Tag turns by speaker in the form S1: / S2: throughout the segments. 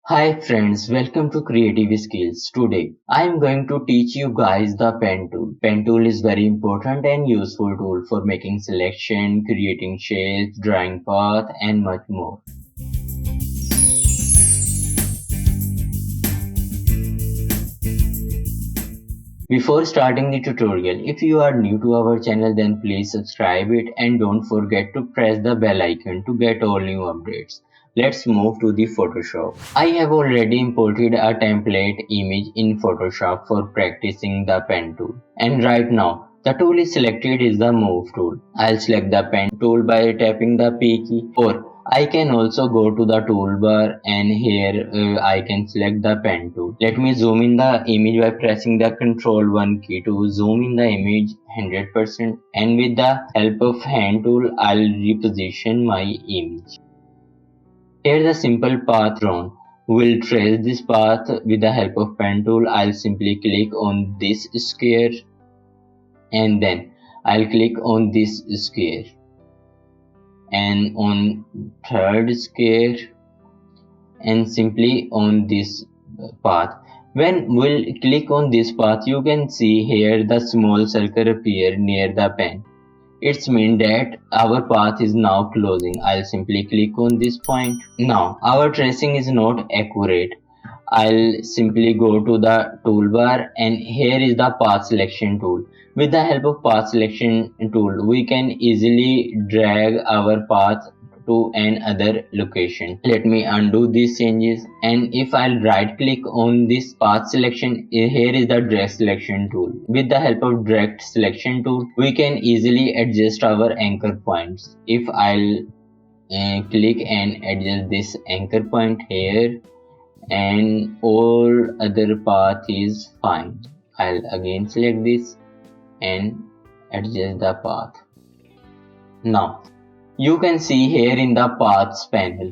S1: Hi friends, welcome to Creative Skills. Today, I am going to teach you guys the pen tool. Pen tool is very important and useful tool for making selection, creating shapes, drawing path and much more. Before starting the tutorial, if you are new to our channel then please subscribe it and don't forget to press the bell icon to get all new updates. Let's move to the Photoshop. I have already imported a template image in Photoshop for practicing the pen tool. And right now, the tool is selected is the move tool. I'll select the pen tool by tapping the P key, or I can also go to the toolbar and here I can select the pen tool. Let me zoom in the image by pressing the Ctrl 1 key to zoom in the image 100%, and with the help of hand tool I'll reposition my image. Here's a simple path drawn. We'll trace this path with the help of pen tool. I'll simply click on this square and then I'll click on this square and on third square and simply on this path. When we'll click on this path, you can see here the small circle appear near the pen. It's mean that our path is now closing. I'll simply click on this point. Now our tracing is not accurate. I'll simply go to the toolbar and here is the path selection tool. With the help of path selection tool, we can easily drag our path to another location. Let me undo these changes, and if I'll right click on this path selection, here is the drag selection tool. With the help of drag selection tool, we can easily adjust our anchor points. If I'll click and adjust this anchor point here, and all other path is fine. I'll again select this and adjust the path. Now you can see here in the paths panel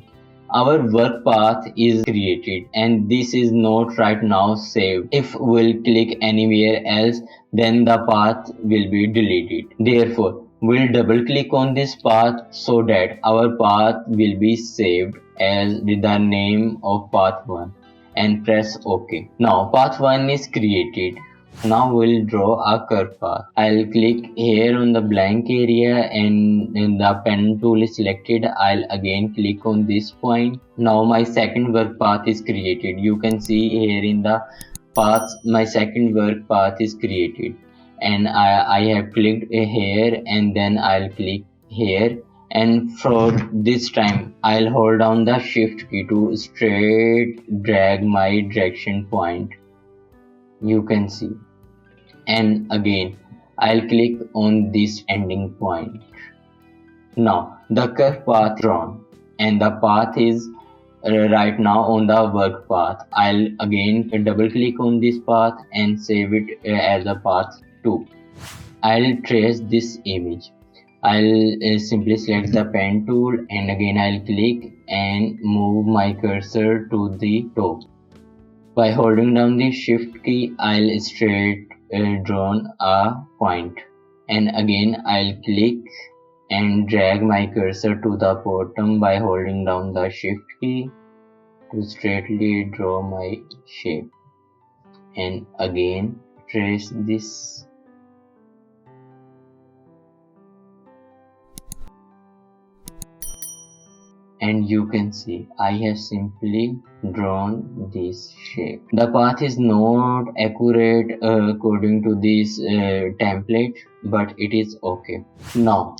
S1: our work path is created and this is not right now saved. If we'll click anywhere else, then the path will be deleted. Therefore we'll double click on this path so that our path will be saved as with the name of path 1 and press OK. Now path 1 is created. Now we'll draw a curve path. I'll click here on the blank area and the pen tool is selected. I'll again click on this point. Now my second work path is created. You can see here in the paths my second work path is created, and I have clicked here and then I'll click here, and for this time I'll hold down the shift key to straight drag my direction point. You can see, and again I'll click on this ending point. Now the curve path drawn and the path is right now on the work path. I'll again double click on this path and save it as a path 2. I'll trace this image. I'll simply select the pen tool and again I'll click and move my cursor to the top. By holding down the shift key, I'll straight drawn a point, and again I'll click and drag my cursor to the bottom by holding down the shift key to straightly draw my shape, and again trace this. And you can see I have simply drawn this shape. The path is not accurate according to this template, but it is okay. Now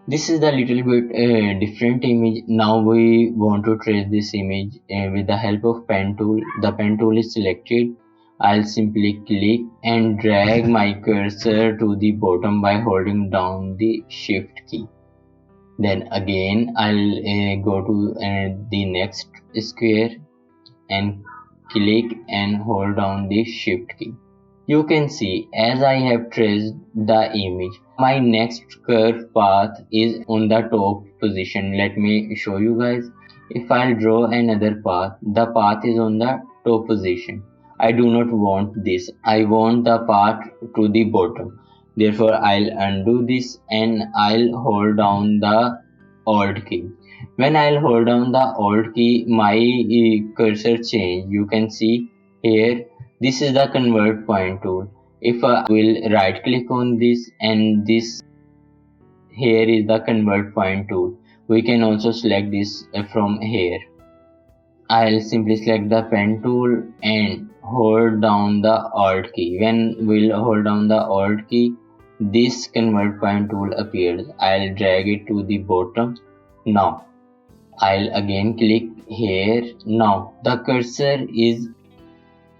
S1: this is the little bit different image. Now we want to trace this image with the help of pen tool. The pen tool is selected. I'll simply click and drag my cursor to the bottom by holding down the shift key. Then again I'll go to the next square and click and hold down the shift key. You can see as I have traced the image, my next curve path is on the top position. Let me show you guys. If I'll draw another path, the path is on the top position. I do not want this. I want the path to the bottom. Therefore I'll undo this and I'll hold down the Alt key. When I'll hold down the Alt key, my cursor change. You can see here, this is the convert point tool. If I will right click on this, and this here is the convert point tool. We can also select this from here. I'll simply select the pen tool and hold down the Alt key. When we'll hold down the Alt key, this convert point tool appears. I'll drag it to the bottom. Now I'll again click here. Now the cursor is,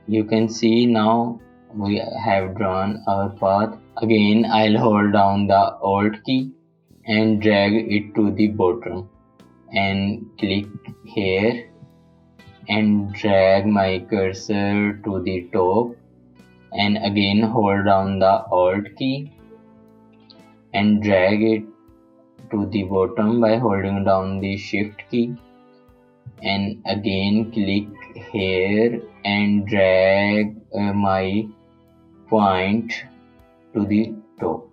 S1: you can see now we have drawn our path. Again I'll hold down the Alt key and drag it to the bottom and click here and drag my cursor to the top, and again hold down the Alt key and drag it to the bottom by holding down the Shift key, and again click here and drag my point to the top.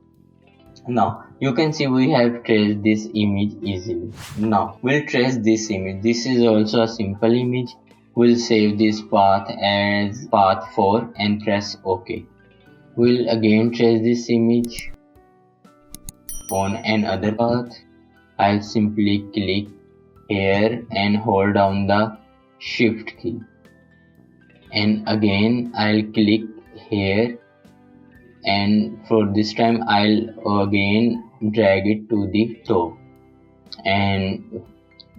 S1: Now you can see we have traced this image easily. Now we'll trace this image. This is also a simple image. We'll save this path as path 4 and press OK. We'll again trace this image on another path. I'll simply click here and hold down the Shift key, and again I'll click here, and for this time I'll again drag it to the top, and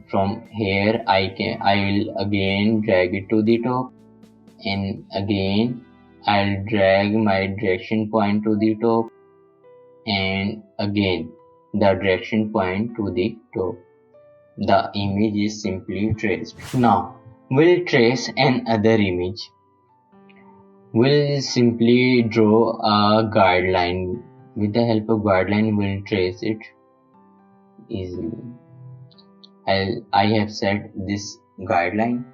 S1: from here I will again drag it to the top, and again I'll drag my direction point to the top, and again the direction point to the top. The image is simply traced. Now we'll trace another image. We'll simply draw a guideline. With the help of guideline, we'll trace it easily. I have set this guideline.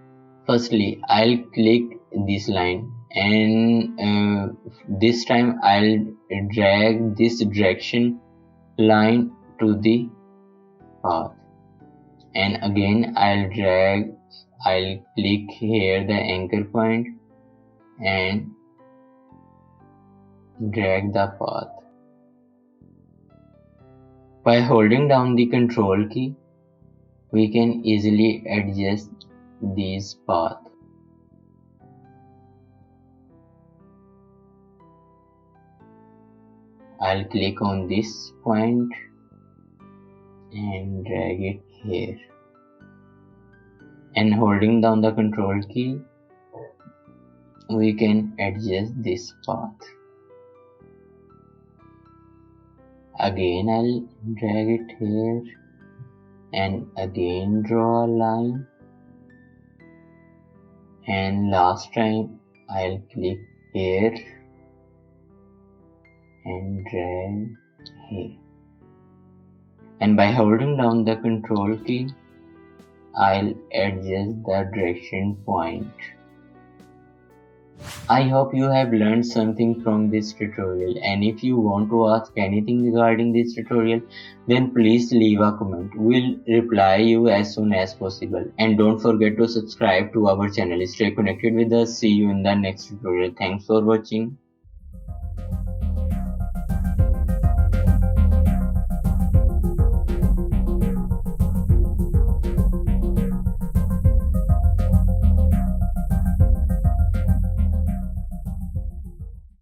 S1: Firstly, I'll click this line, and this time I'll drag this direction line to the path, and again I'll click here the anchor point and drag the path. By holding down the Control key, we can easily adjust these paths. I'll click on this point and drag it here, and holding down the Control key, we can adjust this path. Again I'll drag it here and again draw a line, and last time I'll click here and drag here, and by holding down the Control key, I'll adjust the direction point. I hope you have learned something from this tutorial, and if you want to ask anything regarding this tutorial, then please leave a comment. We'll reply you as soon as possible, and don't forget to subscribe to our channel. Stay connected with us. See you in the next tutorial. Thanks for watching.